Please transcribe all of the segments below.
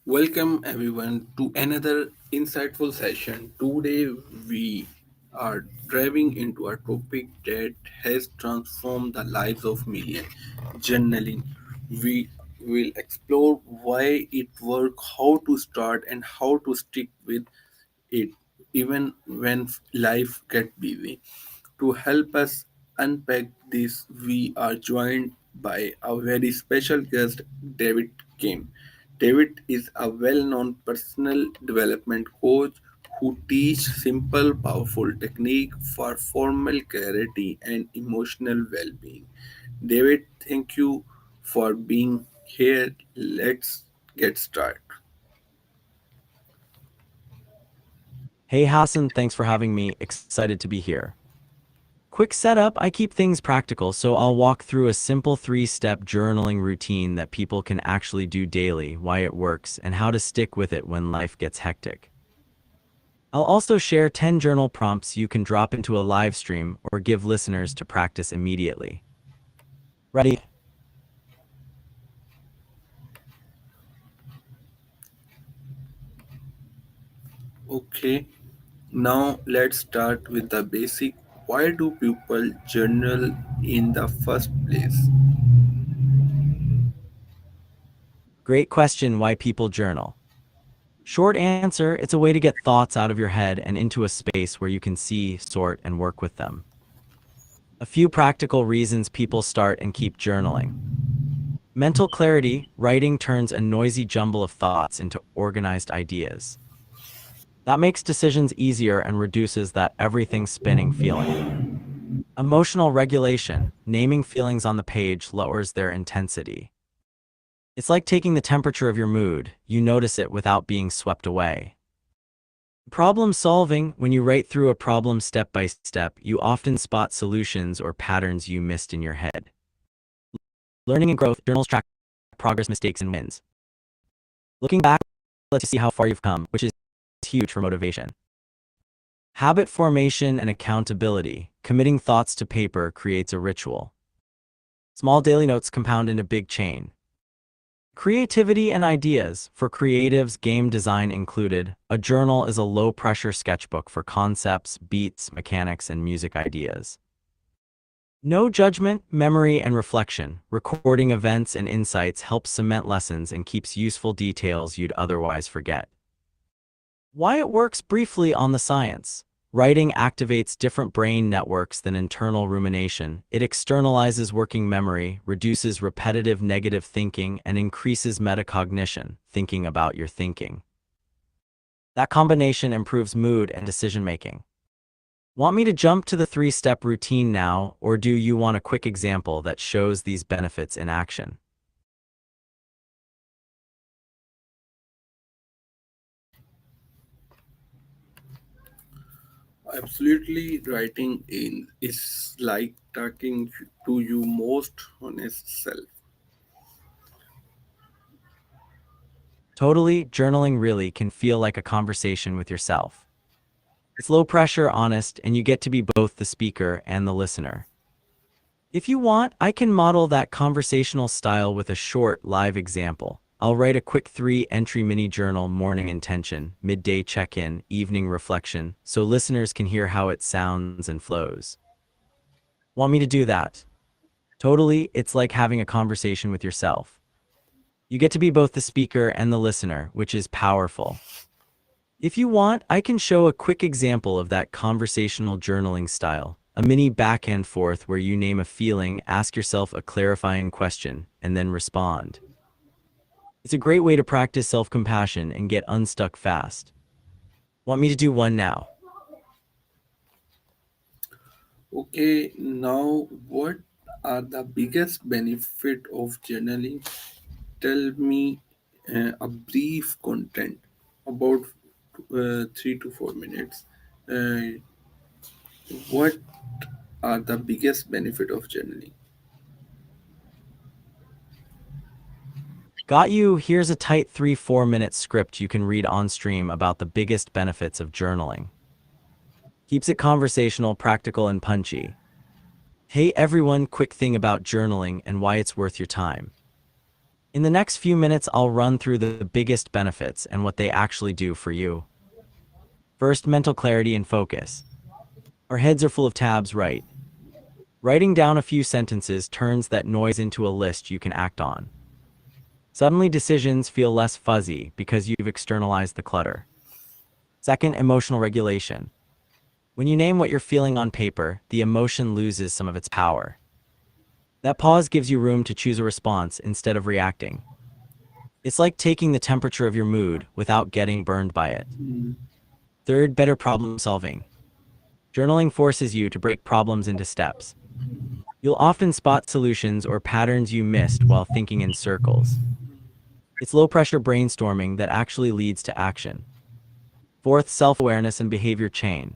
Welcome everyone to another insightful session. Today we are diving into a topic that has transformed the lives of millions. Journaling. We will explore why it works, how to start and how to stick with it even when life gets busy. To help us unpack this, we are joined by a very special guest, David Kim. David is a well known personal development coach who teaches simple, powerful technique for formal clarity and emotional well being. David, thank you for being here. Let's get started. Hey Hassan, thanks for having me. Excited to be here. Quick setup, I keep things practical, so I'll walk through a simple 3-step journaling routine that people can actually do daily, why it works, and how to stick with it when life gets hectic. I'll also share 10 journal prompts you can drop into a live stream or give listeners to practice immediately. Ready? Okay, now let's start with the basic. Why do people journal in the first place? Great question, why people journal. Short answer, it's a way to get thoughts out of your head and into a space where you can see, sort, and work with them. A few practical reasons people start and keep journaling. Mental clarity, writing turns a noisy jumble of thoughts into organized ideas. That makes decisions easier and reduces that everything's spinning feeling. Emotional regulation, naming feelings on the page lowers their intensity. It's like taking the temperature of your mood, you notice it without being swept away. Problem solving, when you write through a problem step by step, you often spot solutions or patterns you missed in your head. Learning and growth, journals track progress, mistakes, and wins. Looking back lets you see how far you've come, which is huge for motivation. Habit formation and accountability, committing thoughts to paper creates a ritual. Small daily notes compound in a big chain. Creativity and ideas, for creatives, game design included, a journal is a low-pressure sketchbook for concepts, beats, mechanics, and music ideas. No judgment, memory, and reflection, recording events and insights helps cement lessons and keeps useful details you'd otherwise forget. Why it works briefly on the science. Writing activates different brain networks than internal rumination. It externalizes working memory, reduces repetitive negative thinking, and increases metacognition, thinking about your thinking. That combination improves mood and decision-making. Want me to jump to the 3-step routine now, or do you want a quick example that shows these benefits in action? Absolutely, writing in is like talking to your most honest self. Totally, journaling really can feel like a conversation with yourself. It's low pressure, honest, and you get to be both the speaker and the listener. If you want, I can model that conversational style with a short, live example. I'll write a quick 3-entry mini journal: morning intention, midday check-in, evening reflection, so listeners can hear how it sounds and flows. Want me to do that? Totally, it's like having a conversation with yourself. You get to be both the speaker and the listener, which is powerful. If you want, I can show a quick example of that conversational journaling style. A mini back and forth where you name a feeling, ask yourself a clarifying question, and then respond. It's a great way to practice self-compassion and get unstuck fast. Want me to do one now? Okay, now what are the biggest benefit of journaling? Tell me a brief content about 3 to 4 minutes. Uh, what are the biggest benefit of journaling? Got you. Here's a tight 3-4 minute script you can read on stream about the biggest benefits of journaling. Keeps it conversational, practical, and punchy. Hey everyone, quick thing about journaling and why it's worth your time. In the next few minutes, I'll run through the biggest benefits and what they actually do for you. First, mental clarity and focus. Our heads are full of tabs, right? Writing down a few sentences turns that noise into a list you can act on. Suddenly, decisions feel less fuzzy because you've externalized the clutter. Second, emotional regulation. When you name what you're feeling on paper, the emotion loses some of its power. That pause gives you room to choose a response instead of reacting. It's like taking the temperature of your mood without getting burned by it. Third, better problem solving. Journaling forces you to break problems into steps. You'll often spot solutions or patterns you missed while thinking in circles. It's low-pressure brainstorming that actually leads to action. Fourth, self-awareness and behavior chain.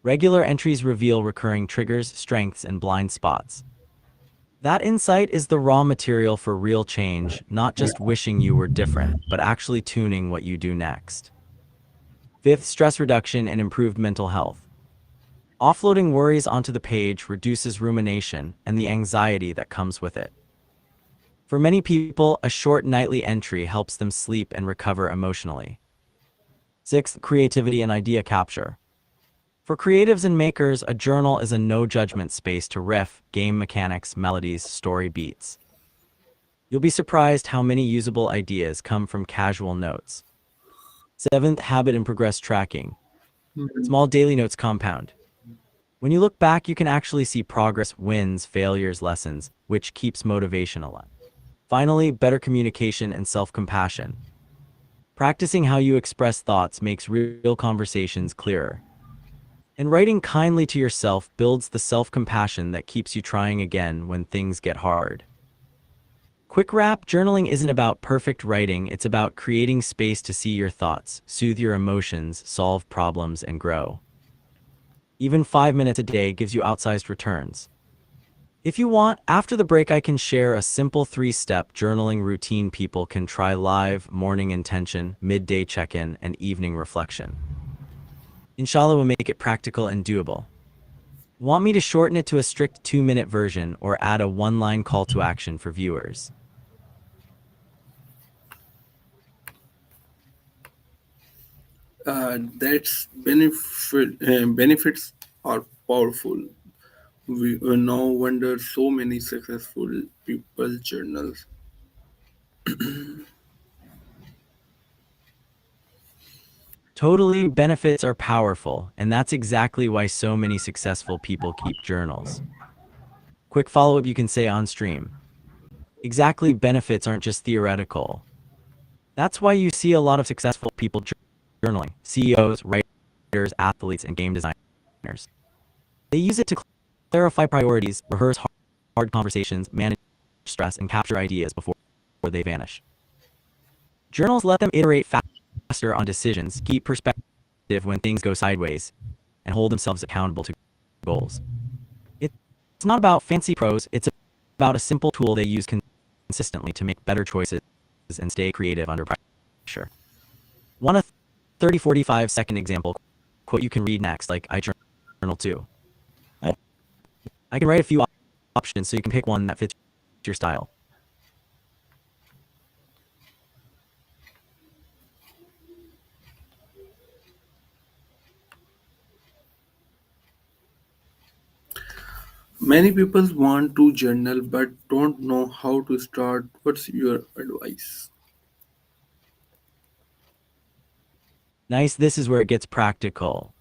Regular entries reveal recurring triggers, strengths, and blind spots. That insight is the raw material for real change, not just wishing you were different, but actually tuning what you do next. Fifth, stress reduction and improved mental health. Offloading worries onto the page reduces rumination and the anxiety that comes with it. For many people, a short nightly entry helps them sleep and recover emotionally. Sixth, creativity and idea capture. For creatives and makers, a journal is a no-judgment space to riff, game mechanics, melodies, story beats. You'll be surprised how many usable ideas come from casual notes. Seventh, habit and progress tracking. Small daily notes compound. When you look back, you can actually see progress, wins, failures, lessons, which keeps motivation alive. Finally, better communication and self-compassion. Practicing how you express thoughts makes real conversations clearer. And writing kindly to yourself builds the self-compassion that keeps you trying again when things get hard. Quick wrap: journaling isn't about perfect writing, it's about creating space to see your thoughts, soothe your emotions, solve problems, and grow. Even 5 minutes a day gives you outsized returns. If you want, after the break I can share a simple 3-step journaling routine people can try live: morning intention, midday check-in, and evening reflection. Inshallah will make it practical and doable. Want me to shorten it to a strict 2-minute version or add a one-line call to action for viewers? Benefits are powerful. We no wonder so many successful people journals. Totally, benefits are powerful, and that's exactly why so many successful people keep journals. Quick follow-up you can say on stream. Exactly, benefits aren't just theoretical. That's why you see a lot of successful people journaling: CEOs, writers, athletes, and game designers. They use it to clarify priorities, rehearse hard conversations, manage stress, and capture ideas before they vanish. Journals let them iterate faster on decisions, keep perspective when things go sideways, and hold themselves accountable to goals. It's not about fancy prose, it's about a simple tool they use consistently to make better choices and stay creative under pressure. Want a 30-45 second example quote you can read next, like I journal too? I can write a few options so you can pick one that fits your style. Many people want to journal but don't know how to start. What's your advice? Nice, this is where it gets practical.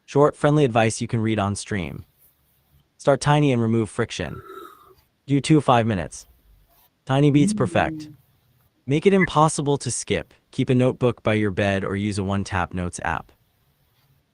Short, friendly advice you can read on stream. Start tiny and remove friction. Do 5 minutes. Tiny beats perfect. Make it impossible to skip. Keep a notebook by your bed or use a one-tap notes app.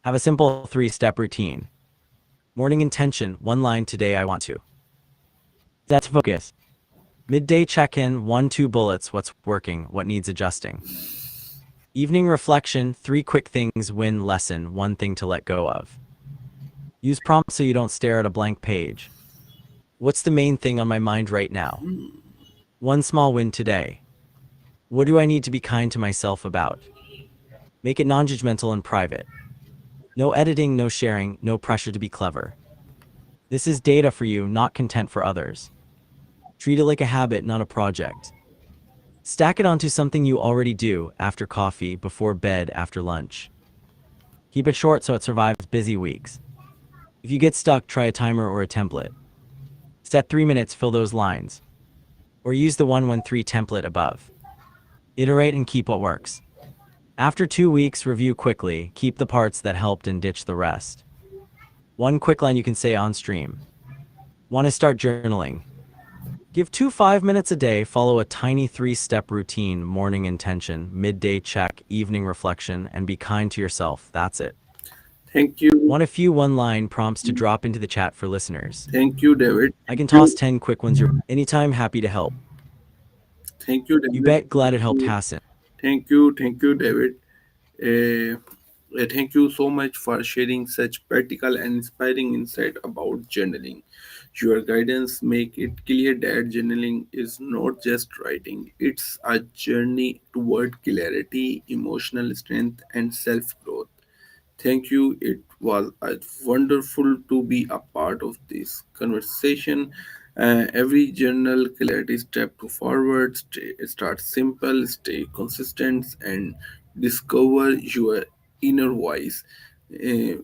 Have a simple 3-step routine. Morning intention, 1 line: today I want to. That's focus. Midday check-in, 1-2 bullets: what's working, what needs adjusting. Evening reflection, 3 quick things: win, lesson, 1 thing to let go of. Use prompts so you don't stare at a blank page. What's the main thing on my mind right now? 1 small win today. What do I need to be kind to myself about? Make it non-judgmental and private. No editing, no sharing, no pressure to be clever. This is data for you, not content for others. Treat it like a habit, not a project. Stack it onto something you already do after coffee, before bed, after lunch. Keep it short so it survives busy weeks. If you get stuck, try a timer or a template. Set 3 minutes, fill those lines. Or use the 113 template above. Iterate and keep what works. After 2 weeks, review quickly, keep the parts that helped and ditch the rest. One quick line you can say on stream. Want to start journaling? Give 5 minutes a day, follow a tiny 3-step routine: morning intention, midday check, evening reflection, and be kind to yourself. That's it. Thank you. Want a few one-line prompts to drop into the chat for listeners? Thank you, David. I can Thank toss you. 10 quick ones your anytime, happy to help. Thank you, You David. bet, glad it helped Hassan. Thank you. Thank you, David. Uh, Thank you so much for sharing such practical and inspiring insight about journaling. Your guidance make it clear that journaling is not just writing; it's a journey toward clarity, emotional strength, and self growth. Thank you. It was wonderful to be a part of this conversation. Every journal clarity step to forward. Start simple, stay consistent, and discover your inner voice. Uh,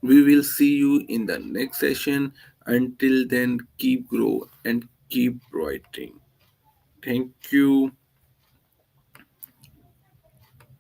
we will see you in the next session. Until then, keep grow and keep writing. Thank you.